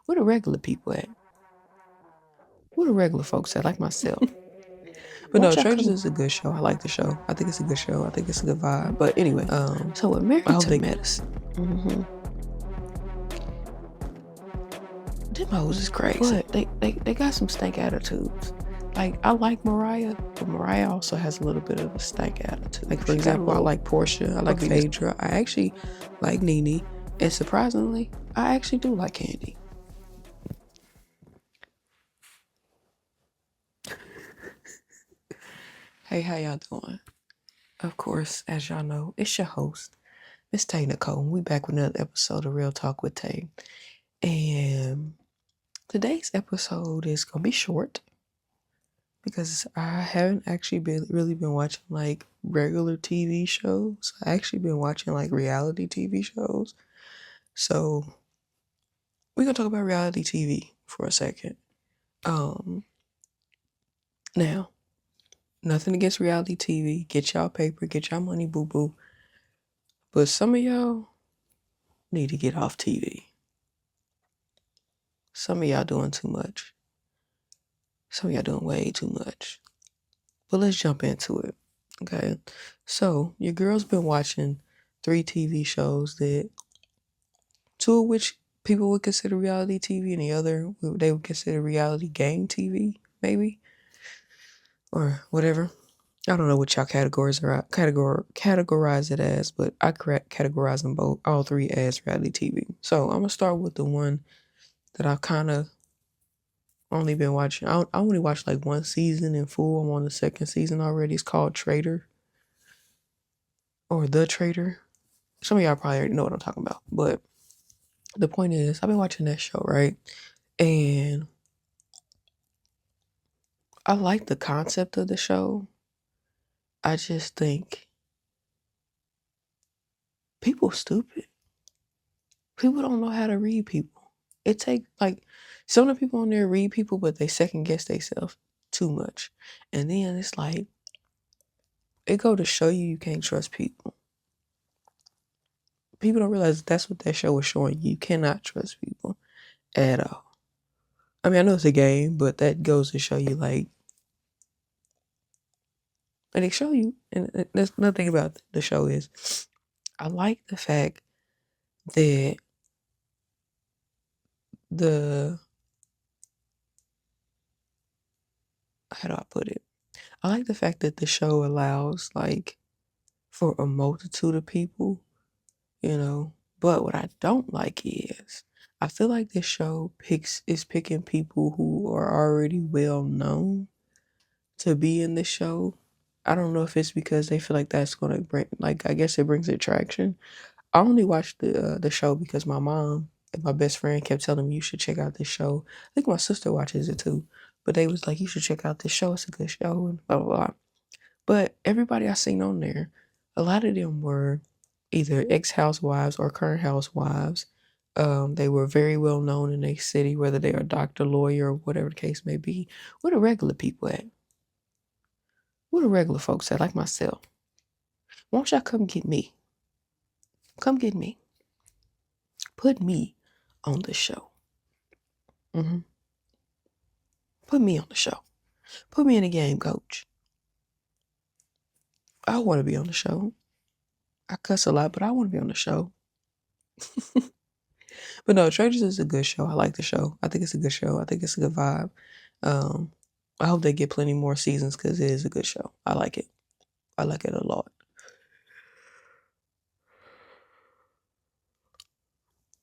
Where the regular people at? Where the regular folks at, like myself? But no, Won't y'all Traitors come? is a good show. I like the show. I think it's a good show. I think it's a good vibe. But anyway, So we're I married hope to they medicine. Mm-hmm. them hoes is crazy. But they got some stank attitudes. Like I like Mariah, but Mariah also has a little bit of a stank attitude. Like for She got a example, I little like Portia. I like puffiness. Phaedra. I actually like Nene. And surprisingly, I actually do like Candy. Hey, how y'all doing? Of course, as y'all know, it's your host, Miss Tay Nicole. We back with another episode of Real Talk with Tay. And today's episode is gonna be short because I haven't actually really been watching like regular TV shows. I actually been watching like reality TV shows. So we're gonna talk about reality TV for a second. Um Now, nothing against reality TV. Get y'all paper, get y'all money, boo boo. But some of y'all need to get off TV. Some of y'all doing too much. Some of y'all doing way too much. But let's jump into it. Okay. So your girl's been watching 3 TV shows that 2 of which people would consider reality TV and the other they would consider reality game TV, maybe. Or whatever. I don't know what y'all categorize it as, but I categorize them both, all 3 as reality TV. So I'm gonna start with the one that I kind of only been watching. I only watched like 1 season in full. I'm on the 2nd season already. It's called Traitor or The Traitor. Some of y'all probably already know what I'm talking about, but the point is, I've been watching that show, right? And I like the concept of the show. I just think people stupid. People don't know how to read people. It take like some of the people on there read people, but they second guess themselves too much. And then it's like it go to show you can't trust people. People don't realize that's what that show was showing you. You cannot trust people at all. I mean, I know it's a game, but that goes to show you like, and they show you, and there's another thing about the show is, I like the fact that the how do I put it? I like the fact that the show allows like for a multitude of people, you know. But what I don't like is I feel like this show is picking people who are already well known to be in the show. I don't know if it's because they feel like that's gonna bring, like, I guess it brings attraction. I only watched the show because my mom and my best friend kept telling me you should check out this show. I think my sister watches it too, but they was like, you should check out this show. It's a good show and blah blah blah. But everybody I seen on there, a lot of them were either ex housewives or current housewives. They were very well known in their city, whether they are doctor, lawyer, or whatever the case may be. Where the regular people at? Where the regular folks at, like myself? Won't y'all come get me? Come get me. Put me on the show. hmm Put me on the show. Put me in the game, coach. I want to be on the show. I cuss a lot, but I want to be on the show. But no, Traitors is a good show. I like the show. I think it's a good show. I think it's a good vibe. Um, I hope they get plenty more seasons because it is a good show. I like it. I like it a lot.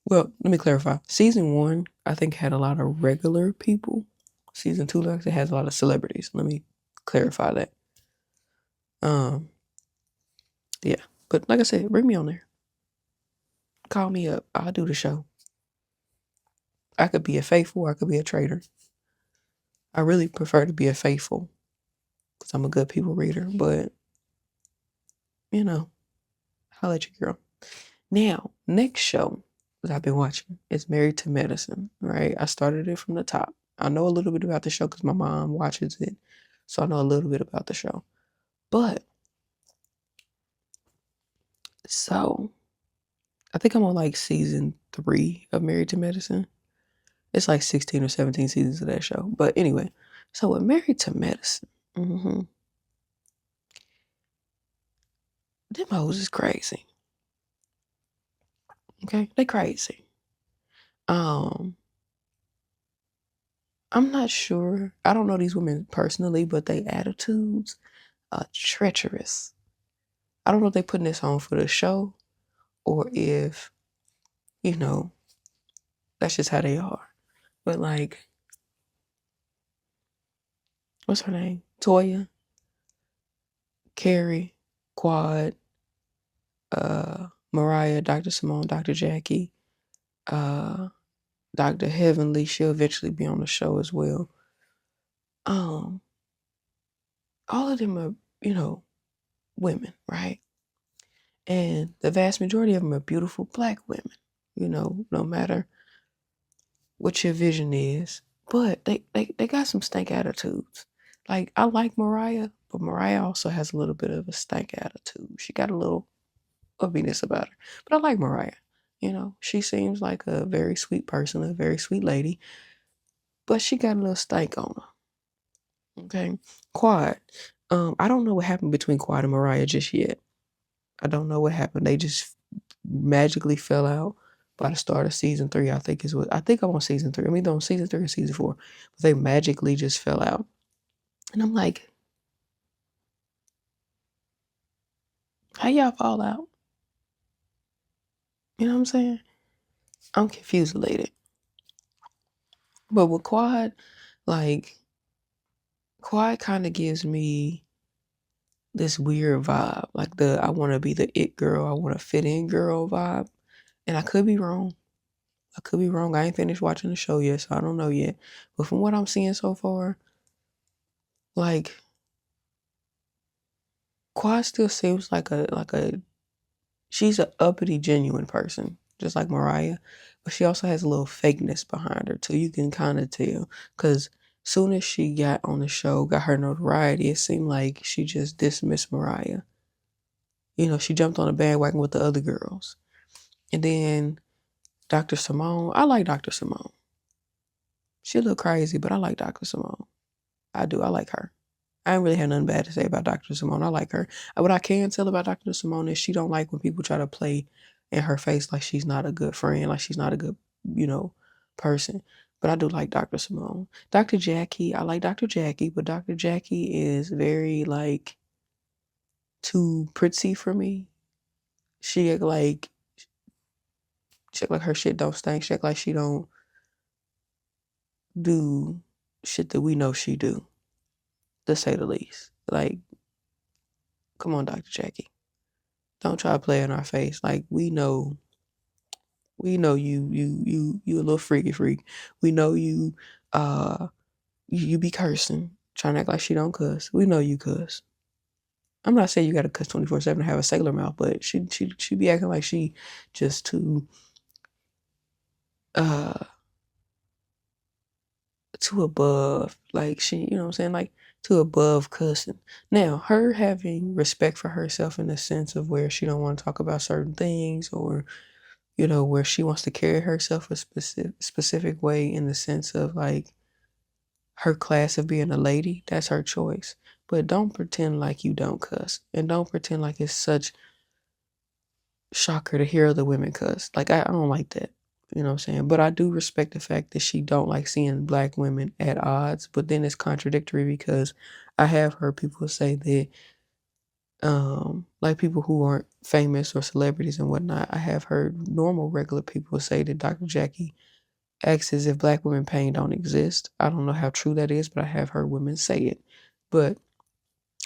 Well, let me clarify. Season 1, I think, had a lot of regular people. Season 2, like, it has a lot of celebrities. Let me clarify that. Um, yeah. But like I said, bring me on there. Call me up. I'll do the show. I could be a faithful. I could be a traitor. I really prefer to be a faithful because I'm a good people reader. But, you know, I'll let you girl. Now, next show that I've been watching is Married to Medicine, right? I started it from the top. I know a little bit about the show because my mom watches it. So I know a little bit about the show. But, so, I think I'm on like season 3 of Married to Medicine. It's like 16 or 17 seasons of that show. But anyway, so with Married to Medicine, them hoes is crazy. Okay, they crazy. Um, I'm not sure. I don't know these women personally, but they attitudes are treacherous. I don't know if they putting this on for the show or if, you know, that's just how they are. But like, what's her name? Toya, Carrie, Quad, Mariah, Dr. Simone, Dr. Jackie, uh, Dr. Heavenly. She'll eventually be on the show as well. Um, all of them are, women, right? And the vast majority of them are beautiful black women, no matter what your vision is. But they got some stank attitudes. Like, I like Mariah, but Mariah also has a little bit of a stank attitude. She got a little ugliness about her. But I like Mariah. She seems like a very sweet person, a very sweet lady, but she got a little stank on her. Okay. Quad. I don't know what happened between Quad and Mariah just yet. I don't know what happened. They just magically fell out by the start of season 3. I think I'm on season 3. I'm either on season 3 or season 4. But they magically just fell out. And I'm like, how y'all fall out? You know what I'm saying? I'm confused later. But with Quad, like, Quad kind of gives me this weird vibe. Like, I want to be the it girl, I want to fit in girl vibe. And I could be wrong. I could be wrong. I ain't finished watching the show yet, so I don't know yet. But from what I'm seeing so far, like, Quad still seems like a she's a uppity, genuine person, just like Mariah. But she also has a little fakeness behind her too. You can kind of tell. Cause soon as she got on the show, got her notoriety, it seemed like she just dismissed Mariah. She jumped on a bandwagon with the other girls. And then Dr. Simone, I like Dr. Simone. She a little crazy, but I like Dr. Simone. I do. I like her. I ain't really have nothing bad to say about Dr. Simone. I like her. What I can tell about Dr. Simone is she don't like when people try to play in her face like she's not a good friend, like she's not a good, person. But I do like Dr. Simone. Dr. Jackie, I like Dr. Jackie, but Dr. Jackie is very like too pretty for me. She act like her shit don't stink. She act like she don't do shit that we know she do, to say the least. Like, come on, Dr. Jackie. Don't try to play in our face. Like, we know you a little freaky freak. We know you be cursing, trying to act like she don't cuss. We know you cuss. I'm not saying you gotta cuss 24/7 and have a sailor mouth, but she be acting like she just uh too above. Like, she, you know what I'm saying? Like, too above cussing. Now, her having respect for herself in the sense of where she don't want to talk about certain things, or where she wants to carry herself a specific way in the sense of like her class of being a lady, that's her choice. But don't pretend like you don't cuss. And don't pretend like it's such shocker to hear other women cuss. Like, I don't like that. You know what I'm saying? But I do respect the fact that she don't like seeing black women at odds. But then it's contradictory because I have heard people say that like people who aren't famous or celebrities and whatnot, I have heard normal regular people say that Dr. Jackie acts as if black women pain don't exist. I don't know how true that is, but I have heard women say it. But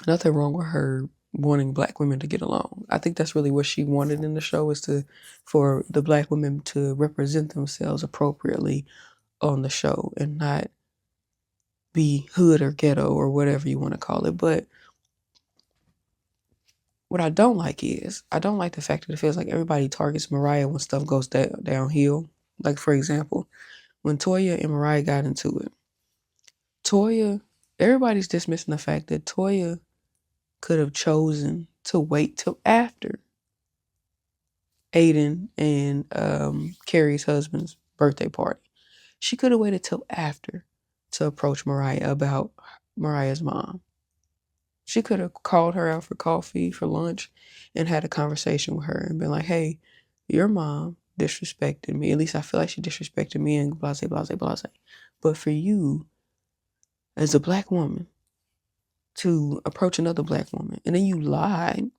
nothing wrong with her wanting black women to get along. I think that's really what she wanted in the show, is for the black women to represent themselves appropriately on the show and not be hood or ghetto or whatever you want to call it. But what I don't like is I don't like the fact that it feels like everybody targets Mariah when stuff goes downhill. Like, for example, when Toya and Mariah got into it, Toya, everybody's dismissing the fact that Toya could have chosen to wait till after Aiden and Carrie's husband's birthday party. She could have waited till after to approach Mariah about Mariah's mom. She could have called her out for coffee, for lunch, and had a conversation with her and been like, hey, your mom disrespected me. At least I feel like she disrespected me and blase, blase, blase. But for you, as a black woman, to approach another black woman, and then you lied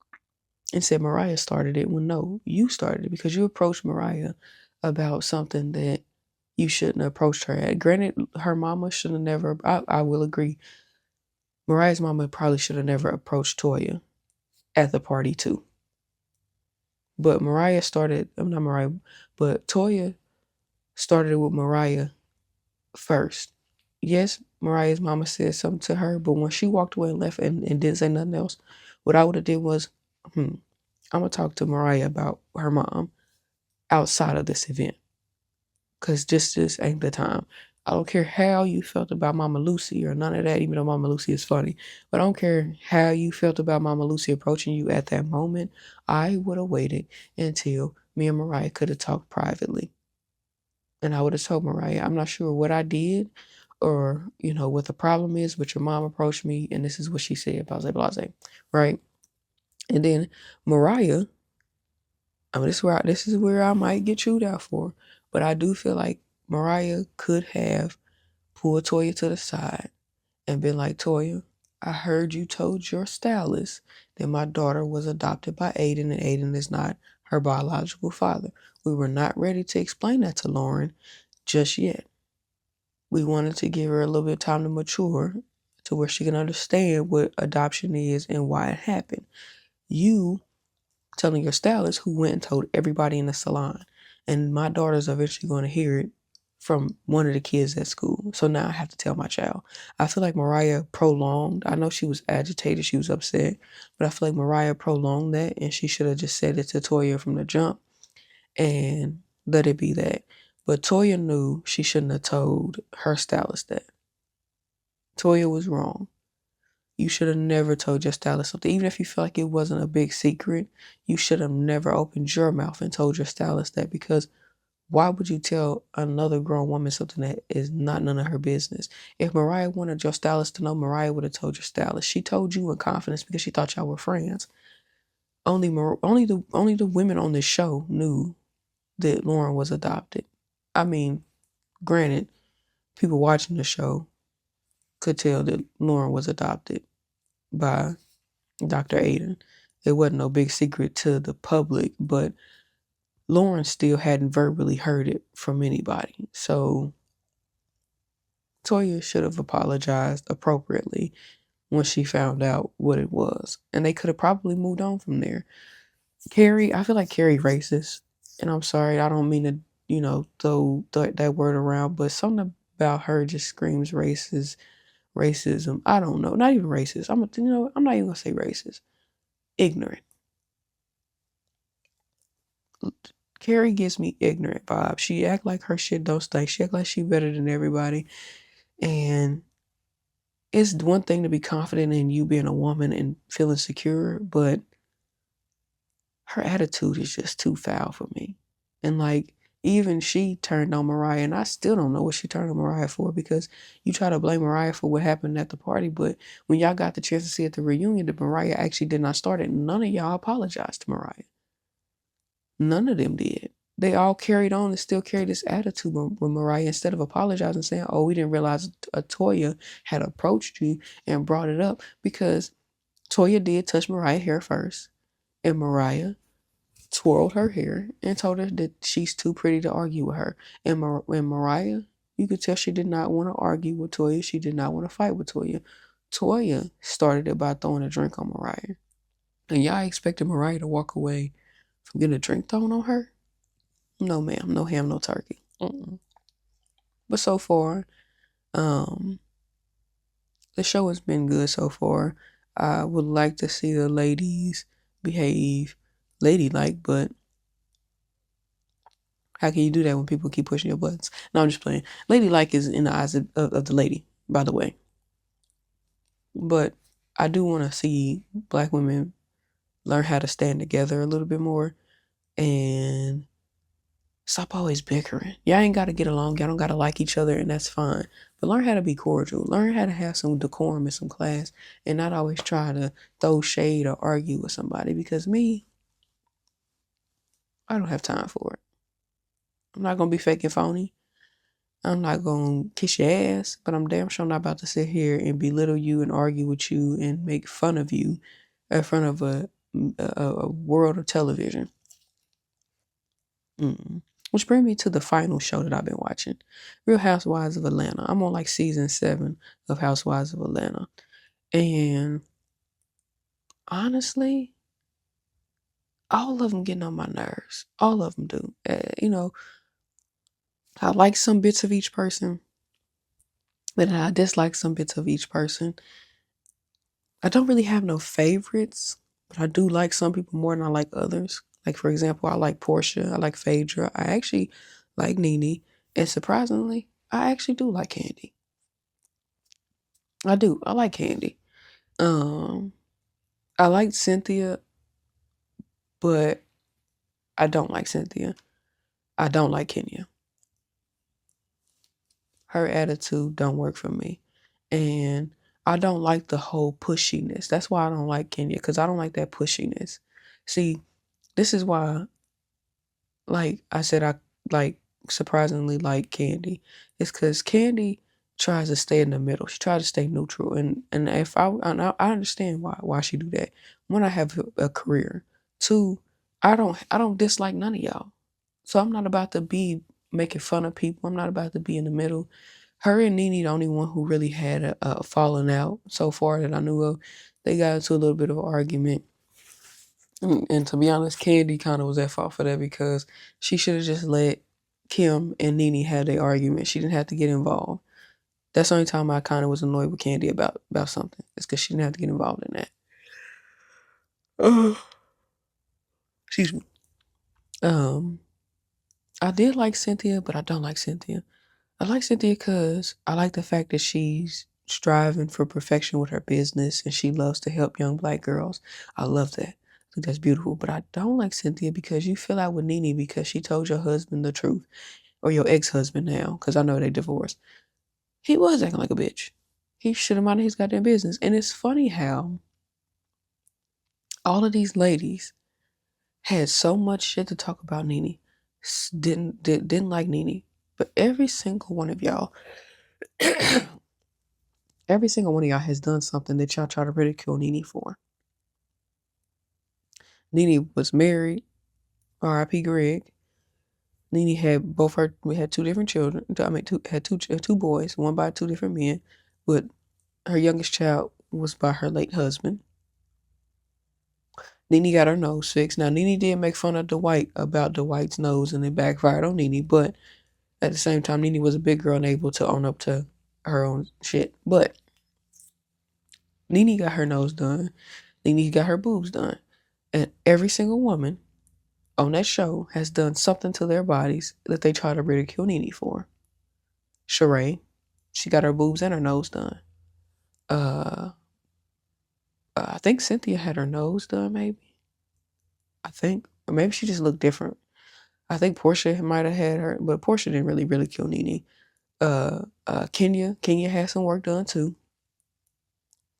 and said Mariah started it, when no, you started it because you approached Mariah about something that you shouldn't have approached her at. Granted, her mama should have never, I will agree, Mariah's mama probably should have never approached Toya at the party too. But Mariah started, I'm not Mariah, but Toya started it with Mariah first. Yes, Mariah's mama said something to her, but when she walked away and left and didn't say nothing else, what I would have did was, I'm gonna talk to Mariah about her mom outside of this event. Cause just this ain't the time. I don't care how you felt about Mama Lucy or none of that, even though Mama Lucy is funny. But I don't care how you felt about Mama Lucy approaching you at that moment. I would have waited until me and Mariah could have talked privately. And I would have told Mariah, I'm not sure what I did or, what the problem is, but your mom approached me and this is what she said, blase, blase, right? And then Mariah, I mean, this is where I might get chewed out for, but I do feel like Mariah could have pulled Toya to the side and been like, Toya, I heard you told your stylist that my daughter was adopted by Aiden and Aiden is not her biological father. We were not ready to explain that to Lauren just yet. We wanted to give her a little bit of time to mature to where she can understand what adoption is and why it happened. You telling your stylist who went and told everybody in the salon. And my daughter's eventually going to hear it from one of the kids at school. So now I have to tell my child. I feel like Mariah prolonged. I know she was agitated, she was upset, but I feel like Mariah prolonged that and she should have just said it to Toya from the jump and let it be that. But Toya knew she shouldn't have told her stylist that. Toya was wrong. You should have never told your stylist something. Even if you feel like it wasn't a big secret, you should have never opened your mouth and told your stylist that because why would you tell another grown woman something that is not none of her business? If Mariah wanted your stylist to know, Mariah would have told your stylist. She told you in confidence because she thought y'all were friends. Only the women on this show knew that Lauren was adopted. I mean, granted, people watching the show could tell that Lauren was adopted by Dr. Aiden. It wasn't no big secret to the public, but Lauren still hadn't verbally heard it from anybody. So Toya should have apologized appropriately when she found out what it was. And they could have probably moved on from there. Carrie, I feel like Carrie racist. And I'm sorry, I don't mean to, throw that word around, but something about her just screams racism. I don't know. Not even racist. I'm not even gonna say racist. Ignorant. Carrie gives me ignorant vibes. She act like her shit don't stink. She act like she better than everybody. And it's one thing to be confident in you being a woman and feeling secure, but her attitude is just too foul for me. And like, even she turned on Mariah, and I still don't know what she turned on Mariah for because you try to blame Mariah for what happened at the party, but when y'all got the chance to see at the reunion that Mariah actually did not start it, none of y'all apologized to Mariah. None of them did. They all carried on and still carried this attitude with Mariah instead of apologizing, saying, oh, we didn't realize Toya had approached you and brought it up because Toya did touch Mariah's hair first, and Mariah twirled her hair and told her that she's too pretty to argue with her. And Mariah, you could tell she did not want to argue with Toya. She did not want to fight with Toya. Toya started it by throwing a drink on Mariah. And y'all expected Mariah to walk away from getting a drink thrown on her? No, ma'am. No ham, no turkey. Mm-mm. But so far, um, the show has been good so far. I would like to see the ladies behave ladylike, but how can you do that when people keep pushing your buttons? No, I'm just playing. Ladylike is in the eyes of the lady, by the way. But I do want to see black women learn how to stand together a little bit more and Stop always bickering. Y'all ain't got to get along. Y'all don't got to like each other, and that's fine. But learn how to be cordial. Learn how to have some decorum and some class, and not always try to throw shade or argue with somebody. Because me, I don't have time for it. I'm not gonna be fake and phony. I'm not gonna kiss your ass, but I'm damn sure not about to sit here and belittle you and argue with you and make fun of you in front of a world of television. Mm. Which brings me to the final show that I've been watching, Real Housewives of Atlanta. I'm on like season 7 of Housewives of Atlanta, and honestly, all of them getting on my nerves. All of them do. I like some bits of each person, but I dislike some bits of each person. I don't really have no favorites, but I do like some people more than I like others. Like, for example, I like Portia, I like Phaedra, I actually like Nene, and surprisingly, I actually do like Candy. I do. I like Candy. Um, I like Cynthia, but I don't like Cynthia. I don't like Kenya. Her attitude don't work for me. And I don't like the whole pushiness. That's why I don't like Kenya, because I don't like that pushiness. See, this is why, like I said, I like surprisingly like Candy. It's because Candy tries to stay in the middle. She tries to stay neutral, and if I understand why she do that. One, I have a career. Two, I don't dislike none of y'all. So I'm not about to be making fun of people. I'm not about to be in the middle. Her and Nene, the only one who really had a falling out so far that I knew of. They got into a little bit of an argument. And to be honest, Candy kind of was at fault for that because she should have just let Kim and Nene have their argument. She didn't have to get involved. That's the only time I kind of was annoyed with Candy about something. It's because she didn't have to get involved in that. Uh, excuse me. Um, I did like Cynthia, but I don't like Cynthia. I like Cynthia because I like the fact that she's striving for perfection with her business and she loves to help young black girls. I love that. I think that's beautiful. But I don't like Cynthia because you feel out with Nene because she told your husband the truth, or your ex-husband now, because I know they divorced. He was acting like a bitch. He should have minded his goddamn business. And it's funny how all of these ladies had so much shit to talk about Nene, didn't like Nene, but every single one of y'all every single one of y'all has done something that y'all try to ridicule Nene for. Nene was married, R.I.P. Greg. Nene had we had two different children. I mean, two boys, one by two different men, but her youngest child was by her late husband. Nene got her nose fixed. Now, Nene did make fun of Dwight about Dwight's nose, and it backfired on Nene, but at the same time, Nene was a big girl and able to own up to her own shit. But Nene got her nose done. Nene got her boobs done. And every single woman on that show has done something to their bodies that they try to ridicule Nene for. Sheree, she got her boobs and her nose done. Uh, I think Cynthia had her nose done, maybe. I think. Or maybe she just looked different. I think Portia might have had her, but Portia didn't really ridicule Nene. Kenya had some work done too.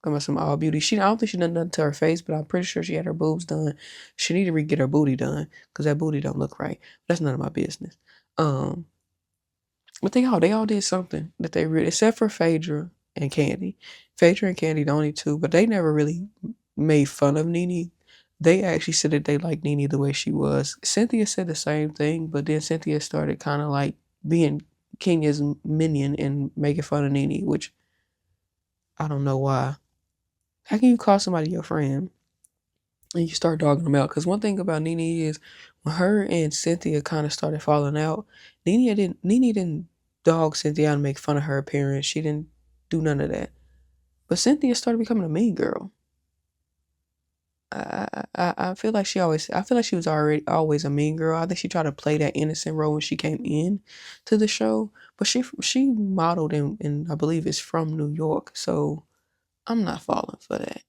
Come on, some all beauty. I don't think she done nothing to her face, but I'm pretty sure she had her boobs done. She need to get her booty done because that booty don't look right. That's none of my business. Um, but they all did something that they really, except for Phaedra and Candy. Phaedra and Candy the only two, but they never really made fun of Nene. They actually said that they liked Nene the way she was. Cynthia said the same thing, but then Cynthia started kind of like being Kenya's minion and making fun of Nene, which I don't know why. How can you call somebody your friend and you start dogging them out? Because one thing about Nene is when her and Cynthia kind of started falling out, Nene didn't dog Cynthia out and make fun of her appearance. She didn't do none of that. But Cynthia started becoming a mean girl. I feel like I feel like she was already always a mean girl. I think she tried to play that innocent role when she came in to the show. But she modeled and I believe is from New York. So I'm not falling for that.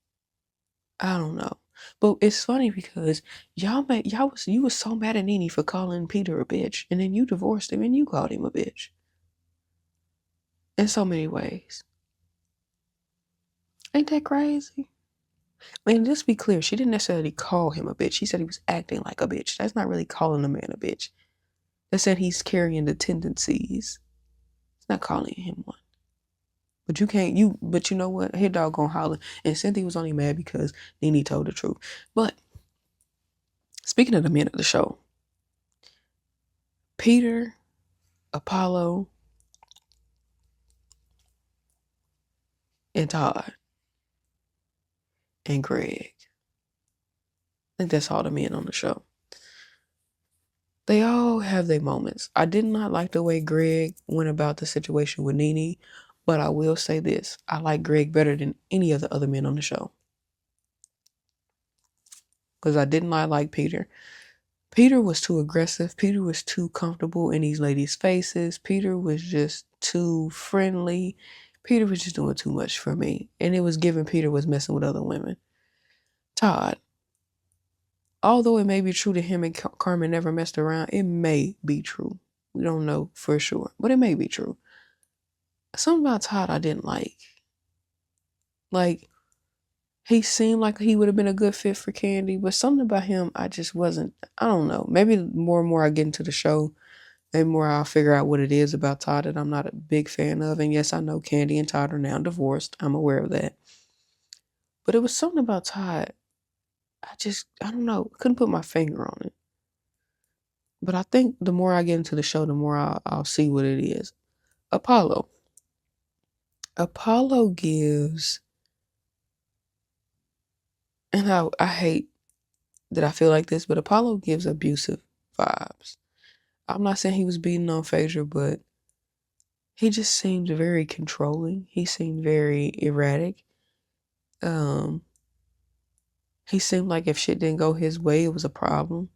I don't know. But it's funny because you was so mad at Nene for calling Peter a bitch, and then you divorced him and you called him a bitch. In so many ways. Ain't that crazy? I mean, just be clear, she didn't necessarily call him a bitch. She said he was acting like a bitch. That's not really calling a man a bitch. That said he's carrying the tendencies. It's not calling him one. But you know what? Here dog gonna holler. And Cynthia was only mad because Nene told the truth. But speaking of the men of the show, Peter, Apollo, and Todd, and Greg. I think that's all the men on the show. They all have their moments. I did not like the way Greg went about the situation with Nene, but I will say this. I like Greg better than any of the other men on the show. Because I did not like Peter. Peter was too aggressive. Peter was too comfortable in these ladies' faces. Peter was just too friendly. Peter was just doing too much for me. And it was given Peter was messing with other women. Todd, although it may be true that him and Carmen never messed around, it may be true. We don't know for sure, but it may be true. Something about Todd I didn't like. Like, he seemed like he would have been a good fit for Candy, but something about him I just wasn't. I don't know. Maybe more and more I get into the show, maybe more I'll figure out what it is about Todd that I'm not a big fan of. And yes, I know Candy and Todd are now divorced. I'm aware of that. But it was something about Todd. I don't know. Couldn't put my finger on it. But I think the more I get into the show, the more I'll see what it is. Apollo. Apollo gives, and I hate that I feel like this, but Apollo gives abusive vibes. I'm not saying he was beating on Phaedra, but he just seemed very controlling. He seemed very erratic. Um, he seemed like if shit didn't go his way, it was a problem.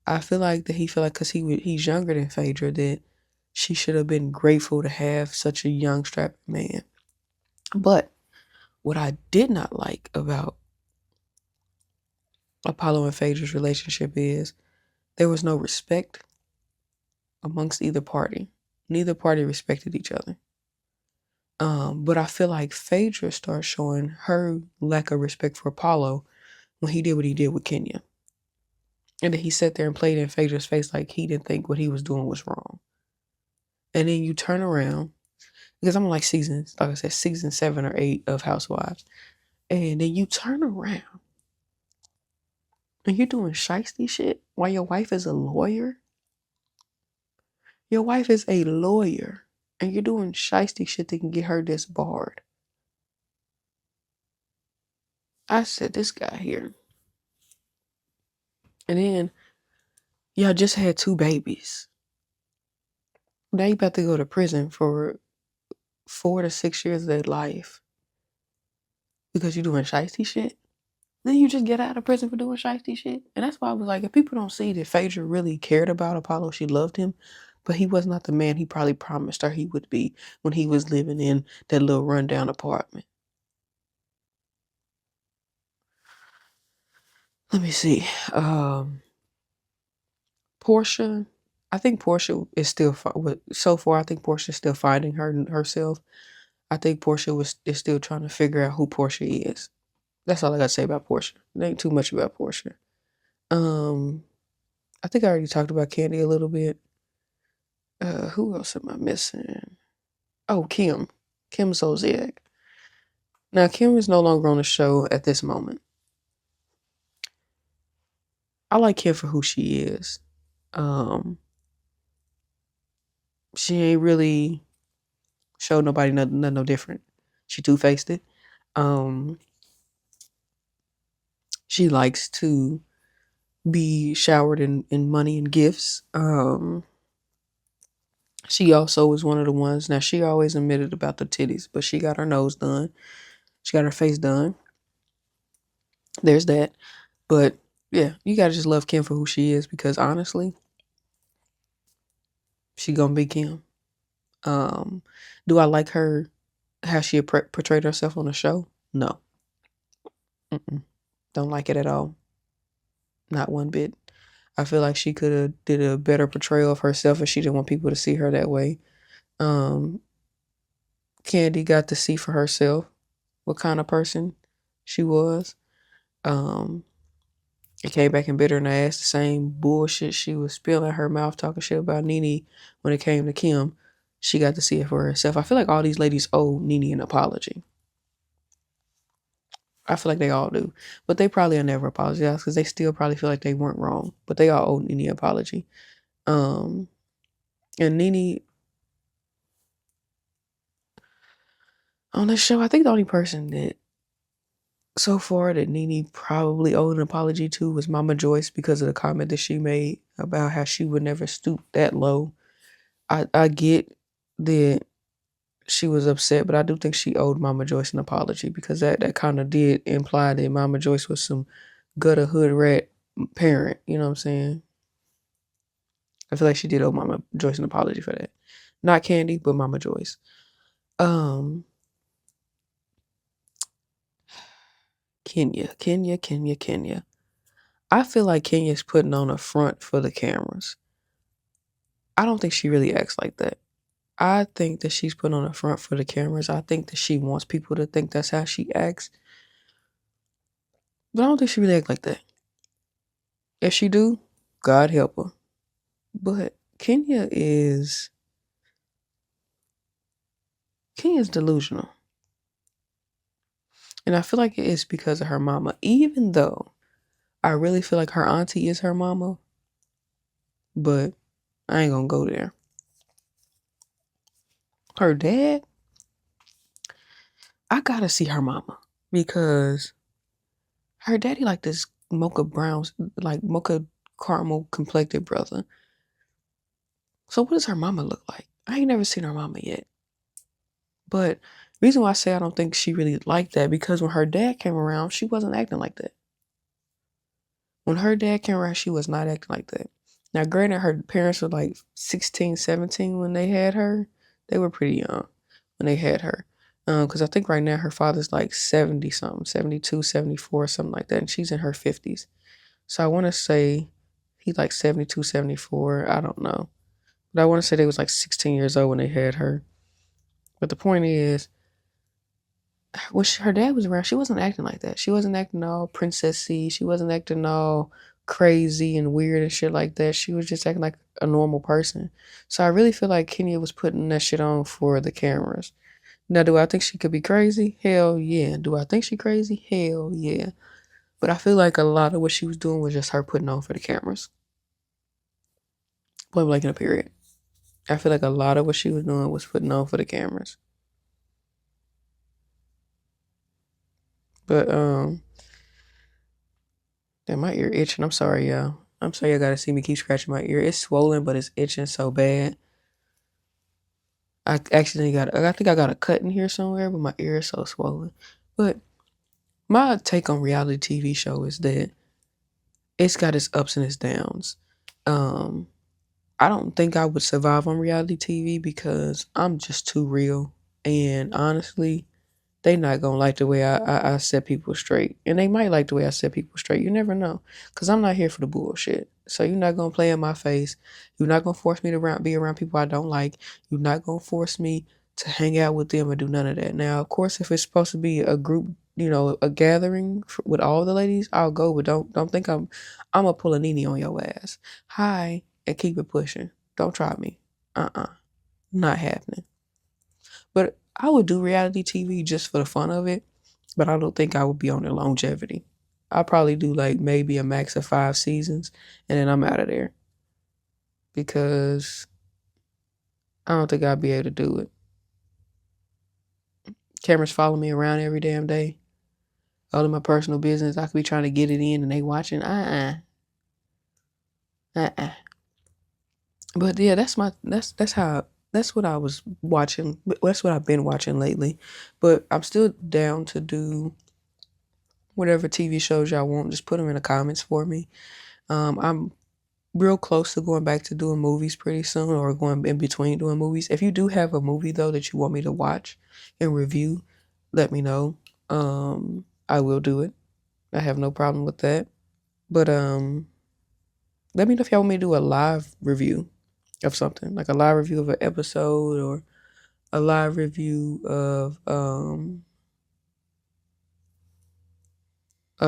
I feel like that he feel like because he's younger than Phaedra, that she should have been grateful to have such a young strapping man. But what I did not like about Apollo and Phaedra's relationship is there was no respect amongst either party. Neither party respected each other. But I feel like Phaedra started showing her lack of respect for Apollo when he did what he did with Kenya. And then he sat there and played in Phaedra's face like he didn't think what he was doing was wrong. And then you turn around, because I'm like seasons, like I said, season 7 or 8 of Housewives. And then you turn around and you're doing shiesty shit while your wife is a lawyer. Your wife is a lawyer and you're doing shiesty shit that can get her disbarred. I said, this guy here. And then y'all just had 2 babies. Now you about to go to prison for 4 to 6 years of their life because you're doing shiesty shit. Then you just get out of prison for doing shiesty shit. And that's why I was like, if people don't see that Phaedra really cared about Apollo, she loved him, but he was not the man he probably promised her he would be when he was living in that little rundown apartment. Let me see. Portia. I think Portia is still so far. I think Portia is still finding herself. I think Portia is still trying to figure out who Portia is. That's all I gotta say about Portia. There ain't too much about Portia. I think I already talked about Candy a little bit. Who else am I missing? Oh, Kim. Kim Zolciak. Now, Kim is no longer on the show at this moment. I like Kim for who she is. Um, she ain't really showed nobody nothing no different. She two-faced it. Um, she likes to be showered in money and gifts. She also was one of the ones. Now, she always admitted about the titties, but she got her nose done. She got her face done. There's that. But yeah, you gotta just love Kim for who she is because honestly, she gonna be Kim. Um, do I like her how she portrayed herself on the show? No. Mm-mm. Don't like it at all. Not one bit. I feel like she could have did a better portrayal of herself, and she didn't want people to see her that way. Um, Candy got to see for herself what kind of person she was. Um, it came back and bit her in the ass. The same bullshit she was spilling her mouth talking shit about Nene when it came to Kim. She got to see it for herself. I feel like all these ladies owe Nene an apology. I feel like they all do. But they probably will never apologize because they still probably feel like they weren't wrong. But they all owe Nene an apology. Um, and Nene, on this show, I think the only person that so far that Nene probably owed an apology to was Mama Joyce because of the comment that she made about how she would never stoop that low. I get that she was upset, but I do think she owed Mama Joyce an apology because that kind of did imply that Mama Joyce was some gutter hood rat parent. You know what I'm saying? I feel like she did owe Mama Joyce an apology for that. Not Candy, but Mama Joyce. Um, Kenya. I feel like Kenya's putting on a front for the cameras. I don't think she really acts like that. I think that she's put on a front for the cameras. I think that she wants people to think that's how she acts. But I don't think she really acts like that. If she do, God help her. But Kenya's delusional. And I feel like it is because of her mama. Even though I really feel like her auntie is her mama. But I ain't gonna go there. Her dad, I gotta see her mama. Because her daddy like this mocha brown, like mocha caramel complected brother. So what does her mama look like? I ain't never seen her mama yet. But reason why I say I don't think she really liked that because when her dad came around, she wasn't acting like that. When her dad came around, she was not acting like that. Now, granted, her parents were like 16, 17 when they had her. They were pretty young when they had her. Because I think right now her father's like 70 something, 72, 74, something like that. And she's in her 50s. So I want to say he's like 72, 74. I don't know. But I want to say they was like 16 years old when they had her. But the point is, when her dad was around, she wasn't acting like that. She wasn't acting all princessy. She wasn't acting all crazy and weird and shit like that. She was just acting like a normal person. So I really feel like Kenya was putting that shit on for the cameras. Now, do I think she could be crazy? Hell yeah. Do I think she crazy? Hell yeah. But I feel like a lot of what she was doing was just her putting on for the cameras. Point blank in a period. I feel like a lot of what she was doing was putting on for the cameras. But damn, my ear itching. I'm sorry, y'all. I'm sorry y'all gotta see me keep scratching my ear. It's swollen, but it's itching so bad. I accidentally I think I got a cut in here somewhere, but my ear is so swollen. But my take on reality TV show is that it's got its ups and its downs. Um, I don't think I would survive on reality TV because I'm just too real. And honestly, they not gonna like the way I set people straight. And they might like the way I set people straight. You never know. Because I'm not here for the bullshit. So you're not gonna play in my face. You're not gonna force me to be around people I don't like. You're not gonna force me to hang out with them or do none of that. Now, of course, if it's supposed to be a group, a gathering with all the ladies, I'll go. But don't think I'm gonna pull a Nene on your ass. Hi, and keep it pushing. Don't try me. Not happening. But I would do reality TV just for the fun of it, but I don't think I would be on the longevity. I'll probably do like maybe a max of 5 seasons and then I'm out of there because I don't think I'd be able to do it. Cameras follow me around every damn day. All of my personal business, I could be trying to get it in and they watching. Uh-uh. But yeah, that's what I was watching. That's what I've been watching lately. But I'm still down to do whatever TV shows y'all want. Just put them in the comments for me. I'm real close to going back to doing movies pretty soon or going in between doing movies. If you do have a movie though that you want me to watch and review, let me know. I will do it. I have no problem with that. But let me know if y'all want me to do a live review of something, like a live review of an episode or a live review of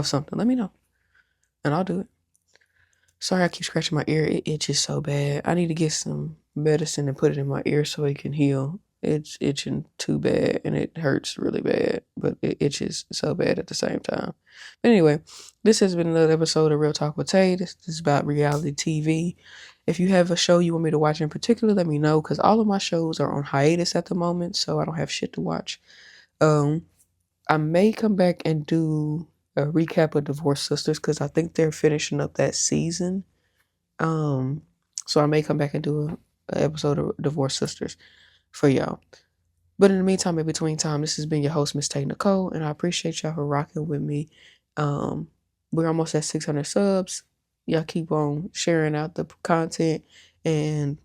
something. Let me know, and I'll do it. Sorry, I keep scratching my ear. It itches so bad. I need to get some medicine and put it in my ear so it can heal. It's itching too bad and it hurts really bad, but it itches so bad at the same time. But anyway, this has been another episode of Real Talk with Tay. This is about reality TV. If you have a show you want me to watch in particular, let me know because all of my shows are on hiatus at the moment, so I don't have shit to watch. Um, I may come back and do a recap of Divorced Sisters because I think they're finishing up that season. Um, so I may come back and do a episode of Divorced Sisters for y'all. But in the meantime, in between time, this has been your host, Miss Tay Nicole, and I appreciate y'all for rocking with me. Um, we're almost at 600 subs. Y'all keep on sharing out the content, and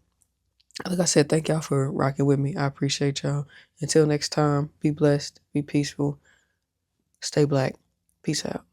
like I said, thank y'all for rocking with me. I appreciate y'all. Until next time, be blessed, be peaceful, stay black. Peace out.